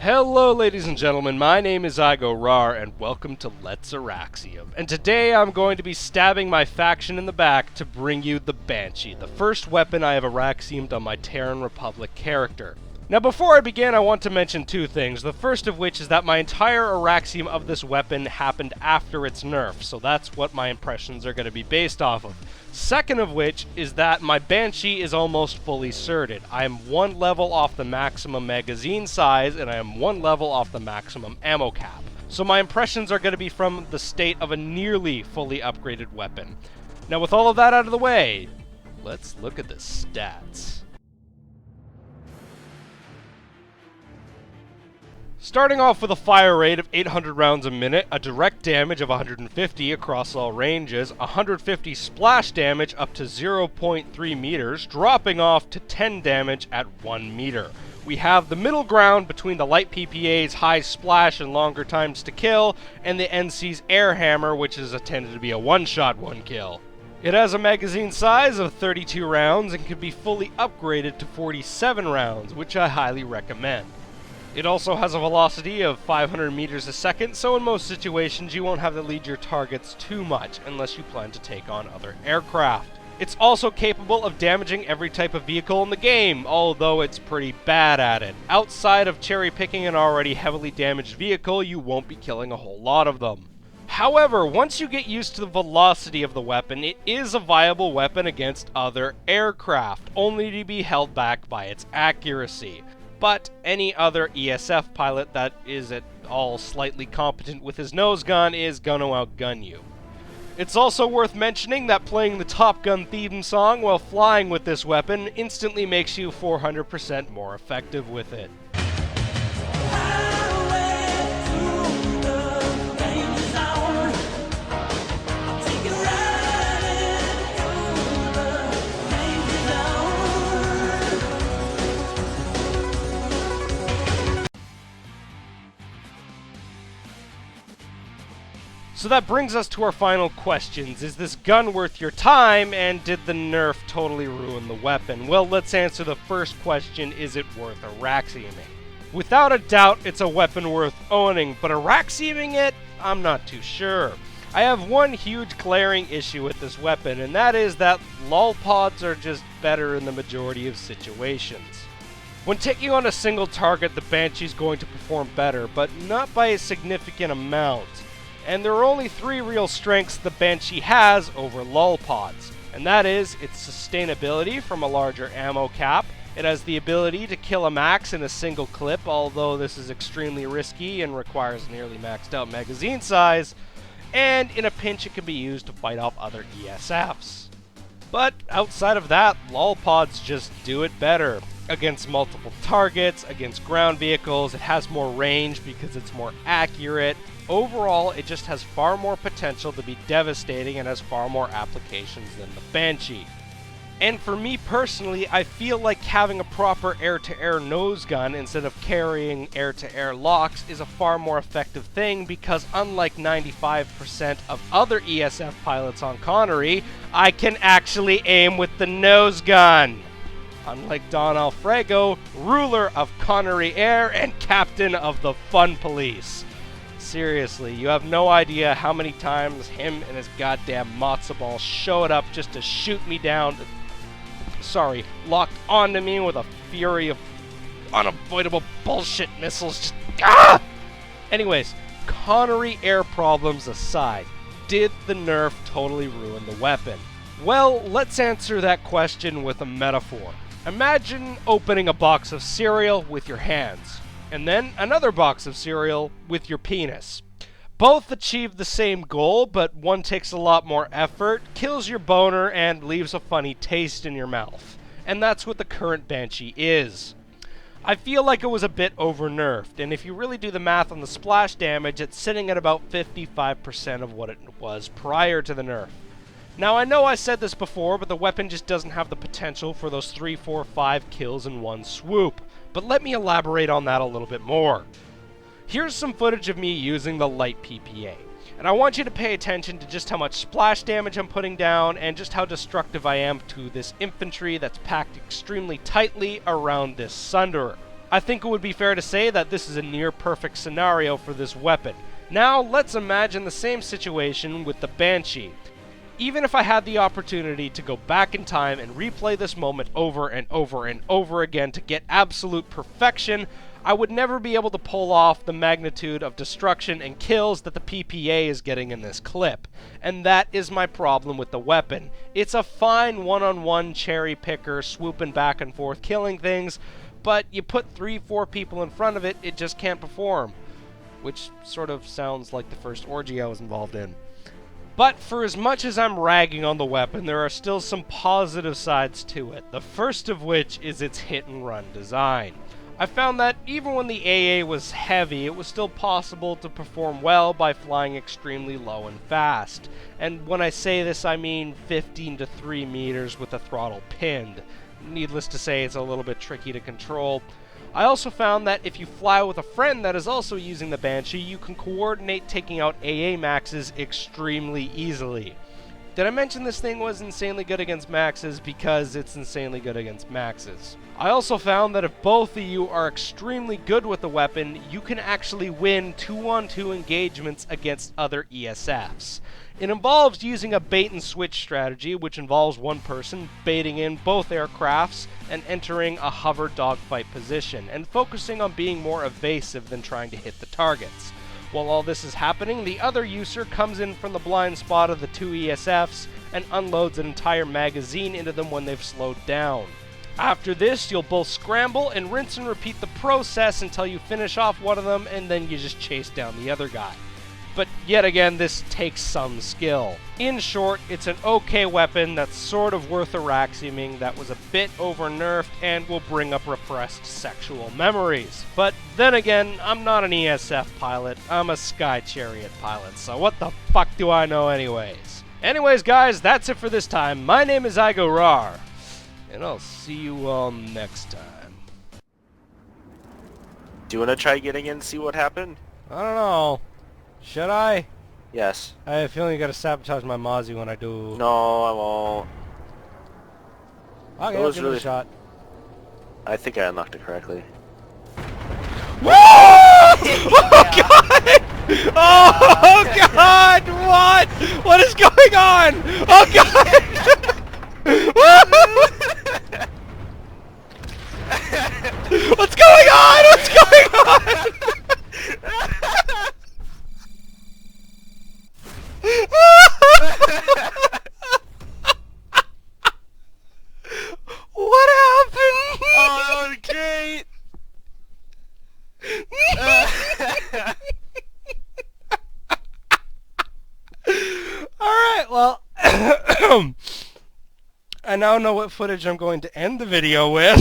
Hello ladies and gentlemen, my name is iGoRawr and welcome to Let's Auraxium. And today I'm going to be stabbing my faction in the back to bring you the Banshee, the first weapon I have Auraxiumed on my Terran Republic character. Now before I begin, I want to mention two things, the first of which is that my entire Auraxium of this weapon happened after its nerf, so that's what my impressions are going to be based off of. Second of which is that my Banshee is almost fully certed. I am one level off the maximum magazine size, and I am one level off the maximum ammo cap. So my impressions are going to be from the state of a nearly fully upgraded weapon. Now with all of that out of the way, let's look at the stats. Starting off with a fire rate of 800 rounds a minute, a direct damage of 150 across all ranges, 150 splash damage up to 0.3 meters, dropping off to 10 damage at 1 meter. We have the middle ground between the light PPA's high splash and longer times to kill, and the NC's air hammer, which is intended to be a one-shot one-kill. It has a magazine size of 32 rounds and can be fully upgraded to 47 rounds, which I highly recommend. It also has a velocity of 500 meters a second, so in most situations you won't have to lead your targets too much, unless you plan to take on other aircraft. It's also capable of damaging every type of vehicle in the game, although it's pretty bad at it. Outside of cherry-picking an already heavily damaged vehicle, you won't be killing a whole lot of them. However, once you get used to the velocity of the weapon, it is a viable weapon against other aircraft, only to be held back by its accuracy. But any other ESF pilot that is at all slightly competent with his nose gun is gonna outgun you. It's also worth mentioning that playing the Top Gun theme song while flying with this weapon instantly makes you 400% more effective with it. So that brings us to our final questions. Is this gun worth your time, and did the nerf totally ruin the weapon? Well, let's answer the first question, is it worth Auraxiuming? Without a doubt, it's a weapon worth owning, but Auraxiuming it? I'm not too sure. I have one huge glaring issue with this weapon, and that is that lol pods are just better in the majority of situations. When taking on a single target, the Banshee's going to perform better, but not by a significant amount. And there are only three real strengths the Banshee has over lol pods, and that is its sustainability from a larger ammo cap. It has the ability to kill a max in a single clip, although this is extremely risky and requires nearly maxed out magazine size, and in a pinch it can be used to fight off other ESFs. But outside of that, lol pods just do it better. Against multiple targets, against ground vehicles, it has more range because it's more accurate. Overall, it just has far more potential to be devastating and has far more applications than the Banshee. And for me personally, I feel like having a proper air-to-air nose gun instead of carrying air-to-air locks is a far more effective thing because unlike 95% of other ESF pilots on Connery, I can actually aim with the nose gun. Unlike Don Alfrago, ruler of Connery Air and captain of the Fun Police. Seriously, you have no idea how many times him and his goddamn matzo ball showed up just to shoot me down. Locked onto me with a fury of unavoidable bullshit missiles. Just, ah! Anyways, Connery Air problems aside, did the nerf totally ruin the weapon? Well, let's answer that question with a metaphor. Imagine opening a box of cereal with your hands, and then another box of cereal with your penis. Both achieve the same goal, but one takes a lot more effort, kills your boner, and leaves a funny taste in your mouth. And that's what the current Banshee is. I feel like it was a bit over-nerfed, and if you really do the math on the splash damage, it's sitting at about 55% of what it was prior to the nerf. Now, I know I said this before, but the weapon just doesn't have the potential for those 3, 4, 5 kills in one swoop. But let me elaborate on that a little bit more. Here's some footage of me using the light PPA. And I want you to pay attention to just how much splash damage I'm putting down and just how destructive I am to this infantry that's packed extremely tightly around this Sunderer. I think it would be fair to say that this is a near-perfect scenario for this weapon. Now, let's imagine the same situation with the Banshee. Even if I had the opportunity to go back in time and replay this moment over and over and over again to get absolute perfection, I would never be able to pull off the magnitude of destruction and kills that the PPA is getting in this clip. And that is my problem with the weapon. It's a fine one-on-one cherry picker, swooping back and forth, killing things, but you put 3-4 people in front of it, it just can't perform. Which sort of sounds like the first orgy I was involved in. But for as much as I'm ragging on the weapon, there are still some positive sides to it, the first of which is its hit-and-run design. I found that even when the AA was heavy, it was still possible to perform well by flying extremely low and fast. And when I say this, I mean 15 to 3 meters with the throttle pinned. Needless to say, it's a little bit tricky to control. I also found that if you fly with a friend that is also using the Banshee, you can coordinate taking out AA maxes extremely easily. Did I mention this thing was insanely good against maxes? Because it's insanely good against maxes. I also found that if both of you are extremely good with the weapon, you can actually win 2-on-2 engagements against other ESFs. It involves using a bait and switch strategy, which involves one person baiting in both aircrafts and entering a hover dogfight position, and focusing on being more evasive than trying to hit the targets. While all this is happening, the other user comes in from the blind spot of the two ESFs and unloads an entire magazine into them when they've slowed down. After this, you'll both scramble and rinse and repeat the process until you finish off one of them, and then you just chase down the other guy. But yet again, this takes some skill. In short, it's an okay weapon that's sort of worth Auraxiuming, that was a bit over-nerfed and will bring up repressed sexual memories. But then again, I'm not an ESF pilot, I'm a Sky Chariot pilot, so what the fuck do I know anyways? Anyways guys, that's it for this time. My name is iGoRawr, and I'll see you all next time. Do you want to try getting in and see what happened? I don't know. Should I? Yes. I have a feeling you gotta sabotage my Mozzie when I do. No, I won't. Okay, I'll give it a shot. I think I unlocked it correctly. Whoa! Oh god! Oh god! What? What is going on? Oh god! What's going on? What's going on? What happened? Oh, that was great! Alright, well, I now know what footage I'm going to end the video with.